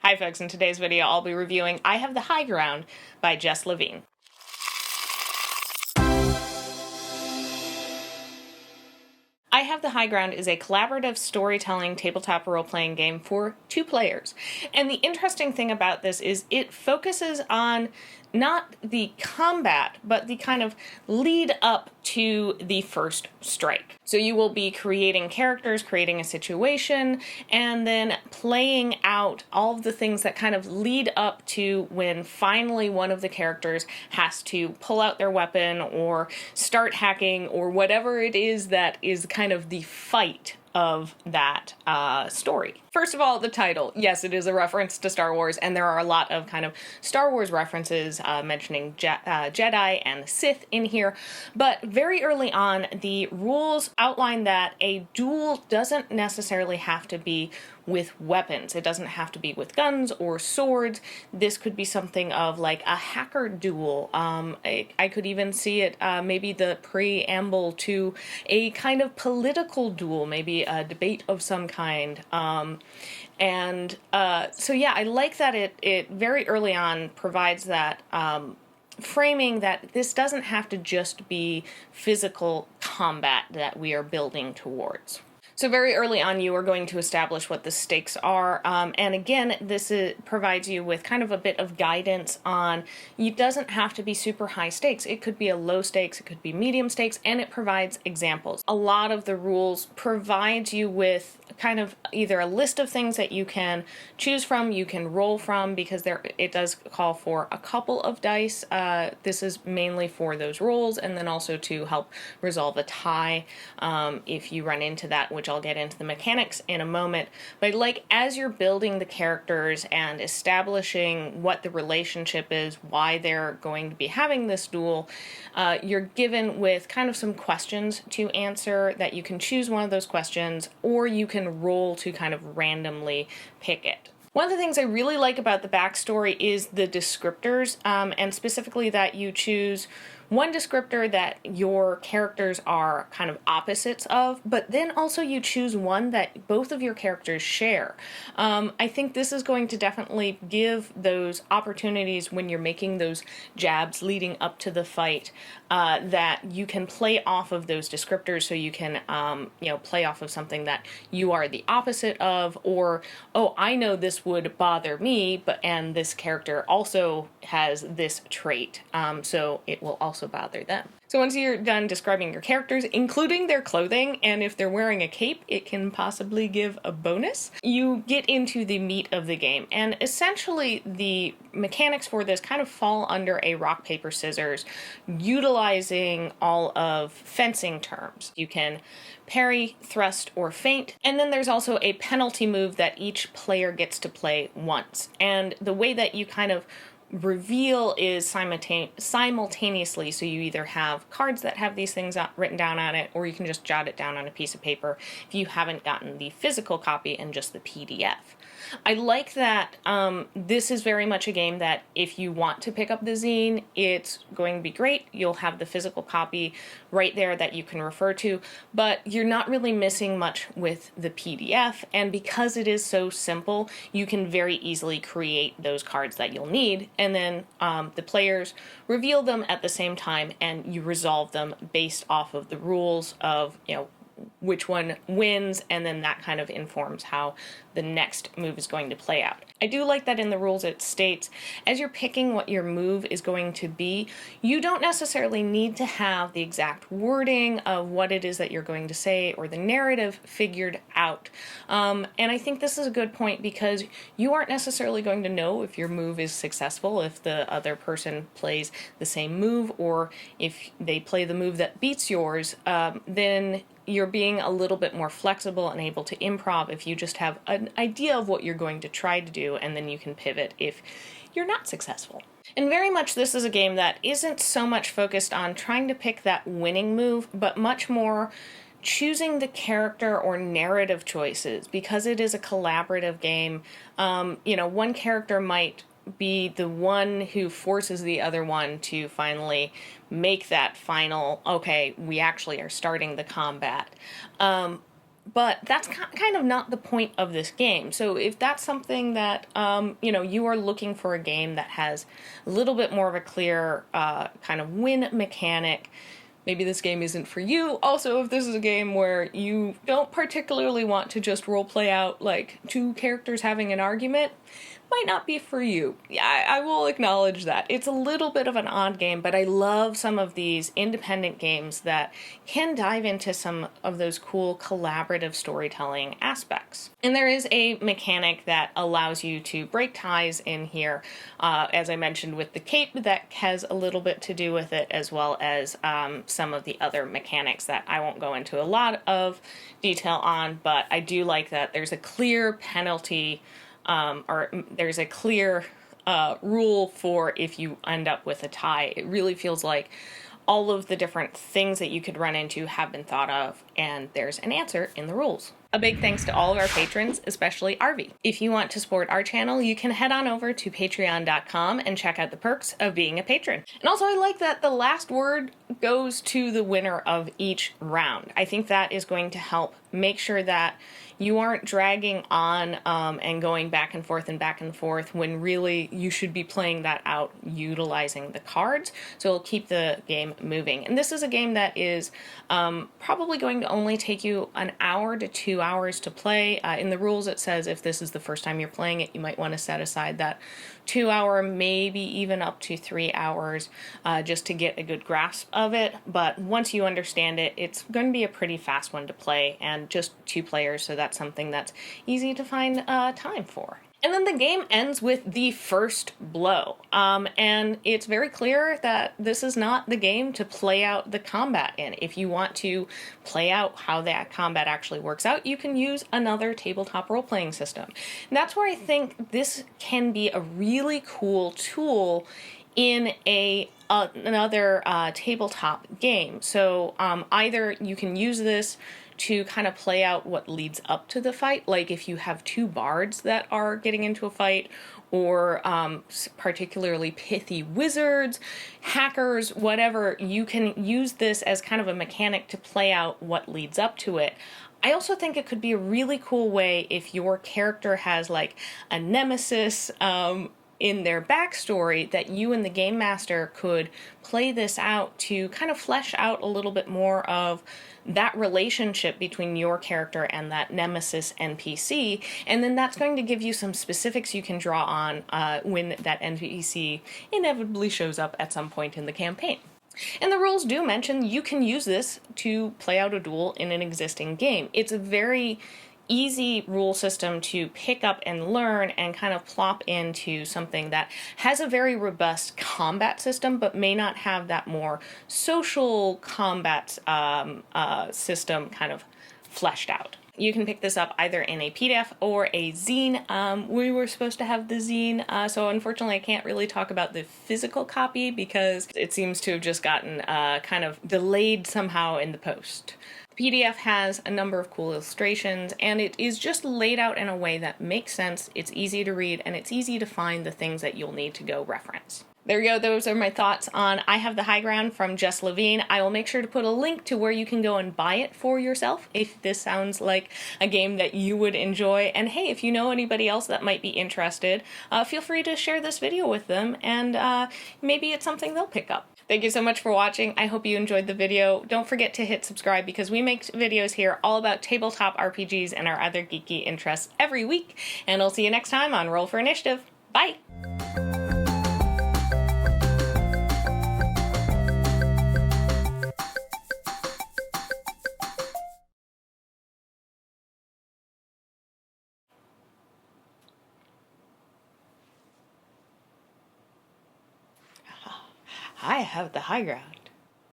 Hi folks, in today's video I'll be reviewing I Have the High Ground by Jess Levine. I Have the High Ground is a collaborative storytelling tabletop role-playing game for 2 players. And the interesting thing about this is it focuses on not the combat, but the kind of lead up to the first strike. So you will be creating characters, creating a situation, and then playing out all of the things that kind of lead up to when finally one of the characters has to pull out their weapon or start hacking or whatever it is that is kind of the fight of that story. First of all, the title. Yes, it is a reference to Star Wars, and there are a lot of kind of Star Wars references mentioning Jedi and Sith in here, but very early on, the rules outline that a duel doesn't necessarily have to be with weapons. It doesn't have to be with guns or swords. This could be something of like a hacker duel. I could even see it maybe the preamble to a kind of political duel, maybe a debate of some kind. So yeah, I like that it very early on provides that framing that this doesn't have to just be physical combat that we are building towards. So very early on, you are going to establish what the stakes are, and again, this provides you with kind of a bit of guidance on, it doesn't have to be super high stakes. It could be a low stakes, it could be medium stakes, and it provides examples. A lot of the rules provides you with kind of either a list of things that you can choose from, you can roll from, because it does call for a couple of dice. This is mainly for those rolls, and then also to help resolve a tie if you run into that, which I'll get into the mechanics in a moment. But like, as you're building the characters and establishing what the relationship is, why they're going to be having this duel, you're given with kind of some questions to answer that you can choose one of those questions, or you can roll to kind of randomly pick it. One of the things I really like about the backstory is the descriptors, and specifically that you choose one descriptor that your characters are kind of opposites of, but then also you choose one that both of your characters share. I think this is going to definitely give those opportunities when you're making those jabs leading up to the fight, that you can play off of those descriptors, so you can play off of something that you are the opposite of, or, oh, I know this would bother me, and this character also has this trait, so it will also bother them. So once you're done describing your characters, including their clothing, and if they're wearing a cape, it can possibly give a bonus, you get into the meat of the game. And essentially, the mechanics for this kind of fall under a rock, paper, scissors, utilizing all of fencing terms. You can parry, thrust, or feint, and then there's also a penalty move that each player gets to play once. And the way that you kind of reveal is simultaneously, so you either have cards that have these things written down on it, or you can just jot it down on a piece of paper if you haven't gotten the physical copy and just the PDF. I like that this is very much a game that if you want to pick up the zine, it's going to be great. You'll have the physical copy right there that you can refer to, but you're not really missing much with the PDF, and because it is so simple, you can very easily create those cards that you'll need, and then the players reveal them at the same time, and you resolve them based off of the rules of, which one wins, and then that kind of informs how the next move is going to play out. I do like that in the rules it states, as you're picking what your move is going to be, you don't necessarily need to have the exact wording of what it is that you're going to say or the narrative figured out. And I think this is a good point, because you aren't necessarily going to know if your move is successful if the other person plays the same move, or if they play the move that beats yours, then you're being a little bit more flexible and able to improv if you just have an idea of what you're going to try to do, and then you can pivot if you're not successful. And very much this is a game that isn't so much focused on trying to pick that winning move, but much more choosing the character or narrative choices, because it is a collaborative game. One character might be the one who forces the other one to finally make that final, okay, we actually are starting the combat. But that's kind of not the point of this game. So if that's something that you are looking for a game that has a little bit more of a clear kind of win mechanic, maybe this game isn't for you. Also, if this is a game where you don't particularly want to just role play out like two characters having an argument, might not be for you. Yeah, I will acknowledge that. It's a little bit of an odd game, but I love some of these independent games that can dive into some of those cool collaborative storytelling aspects. And there is a mechanic that allows you to break ties in here, as I mentioned with the cape, that has a little bit to do with it, as well as some of the other mechanics that I won't go into a lot of detail on, but I do like that there's a clear penalty or there's a clear rule for if you end up with a tie. It really feels like all of the different things that you could run into have been thought of, and there's an answer in the rules. A big thanks to all of our patrons, especially Arvi. If you want to support our channel, you can head on over to patreon.com and check out the perks of being a patron. And also, I like that the last word goes to the winner of each round. I think that is going to help make sure that you aren't dragging on and going back and forth when really you should be playing that out utilizing the cards. So it'll keep the game moving. And this is a game that is probably going to only take you an hour to 2 hours to play. In the rules it says if this is the first time you're playing it, you might want to set aside that 2 hour, maybe even up to 3 hours just to get a good grasp of it. But once you understand it, it's going to be a pretty fast one to play, and just 2 players, so that's something that's easy to find time for. And then the game ends with the first blow. And it's very clear that this is not the game to play out the combat in. If you want to play out how that combat actually works out, you can use another tabletop role-playing system. And that's where I think this can be a really cool tool in another tabletop game. So either you can use this to kind of play out what leads up to the fight, like if you have 2 bards that are getting into a fight, or particularly pithy wizards, hackers, whatever, you can use this as kind of a mechanic to play out what leads up to it. I also think it could be a really cool way if your character has like a nemesis in their backstory, that you and the game master could play this out to kind of flesh out a little bit more of that relationship between your character and that nemesis NPC, and then that's going to give you some specifics you can draw on when that NPC inevitably shows up at some point in the campaign. And the rules do mention you can use this to play out a duel in an existing game. It's a very easy rule system to pick up and learn and kind of plop into something that has a very robust combat system but may not have that more social combat system kind of fleshed out. You can pick this up either in a PDF or a zine. We were supposed to have the zine, so unfortunately I can't really talk about the physical copy because it seems to have just gotten kind of delayed somehow in the post. PDF has a number of cool illustrations, and it is just laid out in a way that makes sense, it's easy to read, and it's easy to find the things that you'll need to go reference. There you go, those are my thoughts on I Have the High Ground from Jess Levine. I will make sure to put a link to where you can go and buy it for yourself if this sounds like a game that you would enjoy. And hey, if you know anybody else that might be interested, feel free to share this video with them, and maybe it's something they'll pick up. Thank you so much for watching. I hope you enjoyed the video. Don't forget to hit subscribe because we make videos here all about tabletop RPGs and our other geeky interests every week. And I'll see you next time on Roll for Initiative. Bye! I have the high ground.